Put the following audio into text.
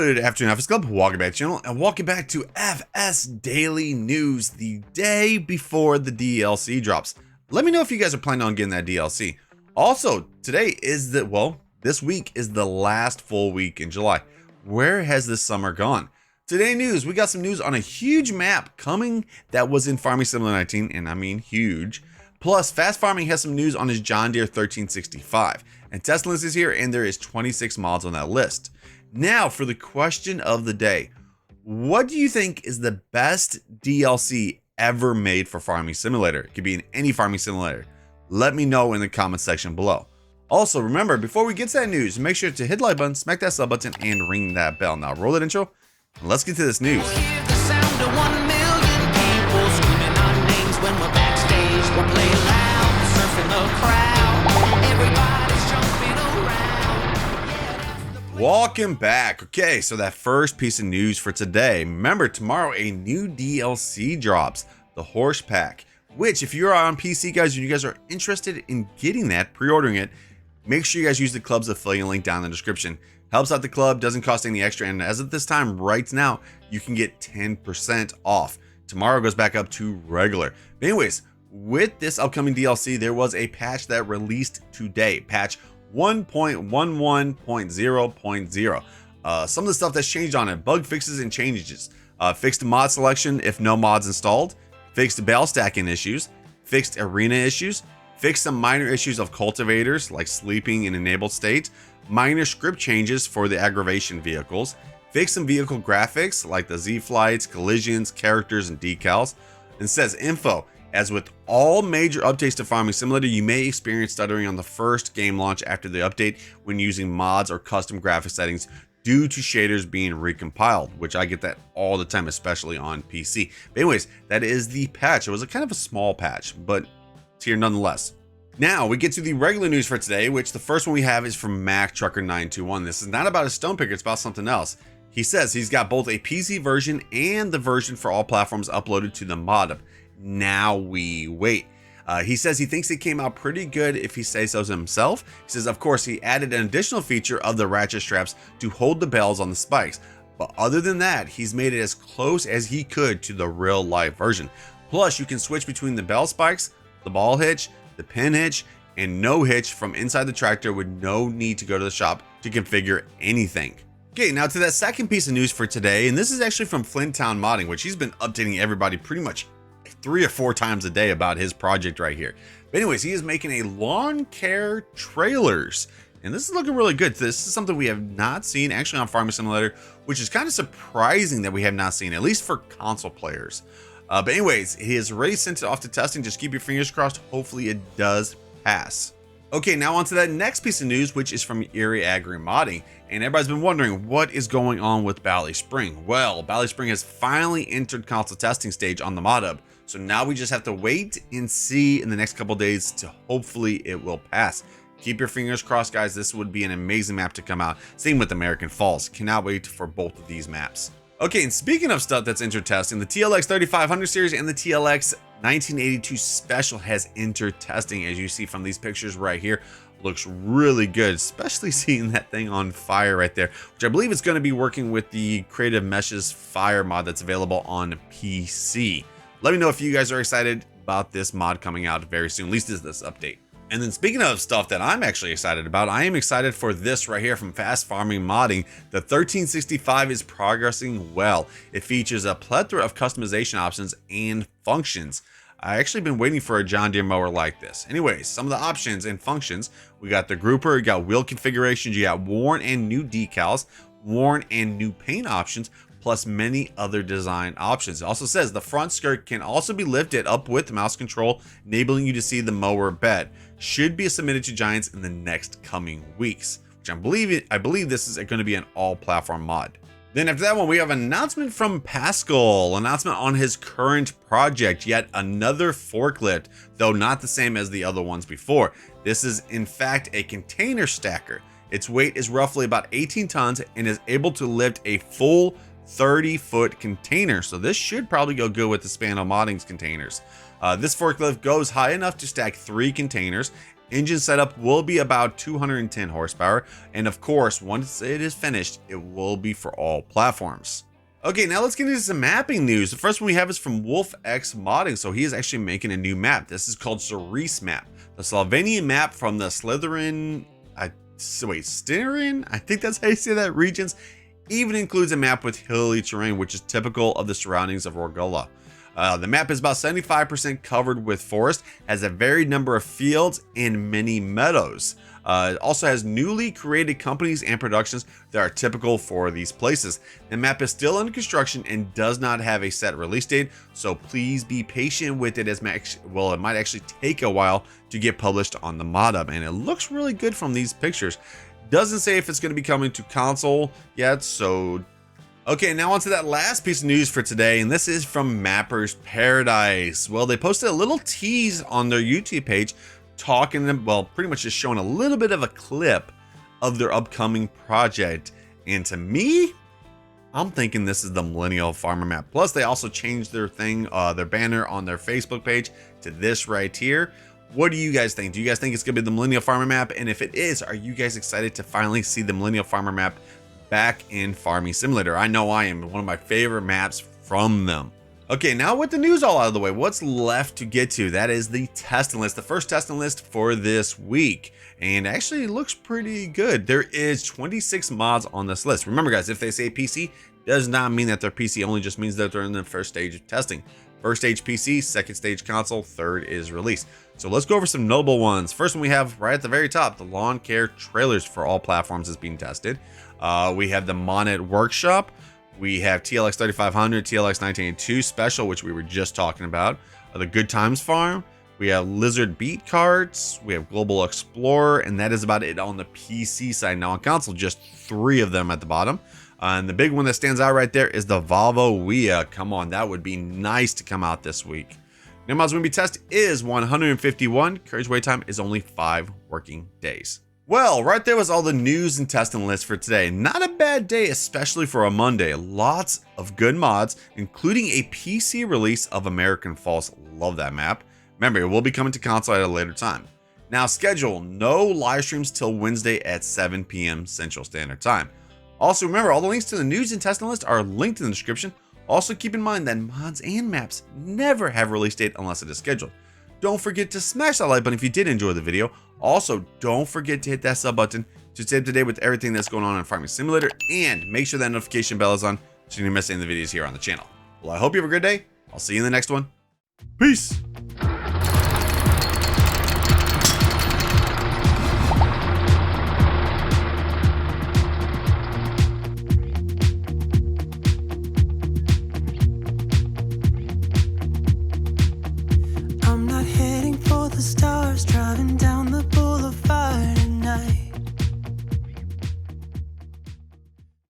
Good afternoon, FSClub. Welcome back to the channel and welcome back to FS Daily News the day before the DLC drops. Let me know if you guys are planning on getting that DLC. Also, today is this week is the last full week in July. Where has this summer gone? Today news, we got some news on a huge map coming that was in Farming Simulator 19, and I mean huge. Plus, Fast Farming has some news on his John Deere 1365. And test list is here, and there is 26 mods on that list. Now for the question of the day. What do you think is the best DLC ever made for Farming Simulator? It could be in any Farming Simulator. Let me know in the comment section below. Also, remember, before we get to that news, make sure to hit the like button, smack that sub button, and ring that bell. Now roll that intro, and let's get to this news. Hear the sound of 1 million people screaming our names when we're backstage. We're playing loud, surfing the crowd. Everybody's jumping around. Welcome back. Okay, so that first piece of news for today. Remember, tomorrow a new DLC drops, the Horse Pack, which if you're on PC, guys, and you guys are interested in getting that, pre-ordering it, make sure you guys use the club's affiliate link down in the description. Helps out the club, doesn't cost any extra, and as of this time, right now, you can get 10% off. Tomorrow goes back up to regular. But anyways, with this upcoming DLC, there was a patch that released today, patch 1.11.0.0. Some of the stuff that's changed on it, bug fixes and changes. Fixed mod selection if no mods installed, fixed bale stacking issues, fixed arena issues, fixed some minor issues of cultivators like sleeping in enabled state, minor script changes for the aggravation vehicles, fixed some vehicle graphics like the Z flights, collisions, characters, and decals. And says info. As with all major updates to Farming Simulator, you may experience stuttering on the first game launch after the update when using mods or custom graphic settings due to shaders being recompiled, which I get that all the time, especially on PC. But anyways, that is the patch. It was a kind of a small patch, but it's here nonetheless. Now we get to the regular news for today, which the first one we have is from Mac Trucker 921. This is not about a stone picker, it's about something else. He says he's got both a PC version and the version for all platforms uploaded to the mod. Now we wait. He says he thinks it came out pretty good if he says so himself. He says, of course, he added an additional feature of the ratchet straps to hold the bells on the spikes. But other than that, he's made it as close as he could to the real life version. Plus, you can switch between the bell spikes, the ball hitch, the pin hitch, and no hitch from inside the tractor with no need to go to the shop to configure anything. Okay, now to that second piece of news for today, and this is actually from Flint Town Modding, which he's been updating everybody pretty much 3 or 4 times a day about his project right here. But anyways, he is making a lawn care trailers, and this is looking really good. This is something we have not seen actually on Farming Simulator, which is kind of surprising that we have not seen, at least for console players. But anyways, he has already sent it off to testing. Just keep your fingers crossed. Hopefully it does pass. Okay, now on to that next piece of news, which is from Erie Agri Modding. And everybody's been wondering what is going on with BallySpring. Well, BallySpring has finally entered console testing stage on the mod hub. So now we just have to wait and see in the next couple days to hopefully it will pass. Keep your fingers crossed, guys. This would be an amazing map to come out. Same with American Falls. Cannot wait for both of these maps. Okay, and speaking of stuff that's entered testing, the TLX 3500 series and the TLX 1982 Special has entered testing, as you see from these pictures right here. Looks really good, especially seeing that thing on fire right there, which I believe is going to be working with the Creative Meshes Fire mod that's available on PC. Let me know if you guys are excited about this mod coming out very soon, at least this update. And then speaking of stuff that I'm actually excited about, I am excited for this right here from Fast Farming Modding. The 1365 is progressing well. It features a plethora of customization options and functions. I actually been waiting for a John Deere mower like this. Anyways, some of the options and functions, we got the grouper, you got wheel configurations, you got worn and new decals, worn and new paint options, plus many other design options. It also says the front skirt can also be lifted up with the mouse control, enabling you to see the mower bed. Should be submitted to Giants in the next coming weeks, which I believe this is going to be an all platform mod. Then after that one, we have an announcement from Pascal, announcement on his current project, yet another forklift, though not the same as the other ones before. This is in fact a container stacker. Its weight is roughly about 18 tons and is able to lift a full 30-foot container. So this should probably go good with the Spano Modding's containers. This forklift goes high enough to stack 3 containers Engine setup will be about 210 horsepower, and of course, once it is finished, it will be for all platforms. Okay, now let's get into some mapping news. The first one we have is from WolfX Modding. So he is actually making a new map. This is called Cerise Map, the Slovenian map from the Slytherin, Styrian? I think that's how you say that, regions. Even includes a map with hilly terrain, which is typical of the surroundings of Orgola. The map is about 75% covered with forest, has a varied number of fields and many meadows. It also has newly created companies and productions that are typical for these places. The map is still under construction and does not have a set release date, so please be patient with it, as well, it might actually take a while to get published on the mod hub, and it looks really good from these pictures. Doesn't say if it's going to be coming to console yet, so okay, now on to that last piece of news for today, and this is from Mappers Paradise. Well, they posted a little tease on their YouTube page talking, well, pretty much just showing a little bit of a clip of their upcoming project. And to me, I'm thinking this is the Millennial Farmer map. Plus, they also changed their thing, their banner on their Facebook page to this right here. What do you guys think? Do you guys think it's gonna be the Millennial Farmer map? And if it is, are you guys excited to finally see the Millennial Farmer map back in Farming Simulator? I know I am. One of my favorite maps from them. Okay, now with the news all out of the way, what's left to get to? That is the testing list, the first testing list for this week. And actually it looks pretty good. There is 26 mods on this list. Remember guys, if they say PC, does not mean that they're PC, only just means that they're in the first stage of testing. First stage PC, second stage console, third is release. So let's go over some notable ones. First one we have right at the very top, the lawn care trailers for all platforms is being tested. We have the Monet Workshop. We have TLX 3500, TLX 1982 Special, which we were just talking about. The Good Times Farm. We have Lizard Beat Carts. We have Global Explorer, and that is about it on the PC side. Now on console, just 3 of them at the bottom. And the big one that stands out right there is the Volvo Wea. Come on, that would be nice to come out this week. New mods going to be tested is 151. Carriage wait time is only 5 working days. Well, right there was all the news and testing lists for today. Not a bad day, especially for a Monday. Lots of good mods, including a PC release of American Falls. Love that map. Remember, it will be coming to console at a later time. Now, schedule no live streams till Wednesday at 7 p.m. Central Standard Time. Also, remember, all the links to the news and testing list are linked in the description. Also, keep in mind that mods and maps never have a release date unless it is scheduled. Don't forget to smash that like button if you did enjoy the video. Also, don't forget to hit that sub button to stay up to date with everything that's going on in Farming Simulator, and make sure that notification bell is on so you don't miss any of the videos here on the channel. Well, I hope you have a great day. I'll see you in the next one. Peace.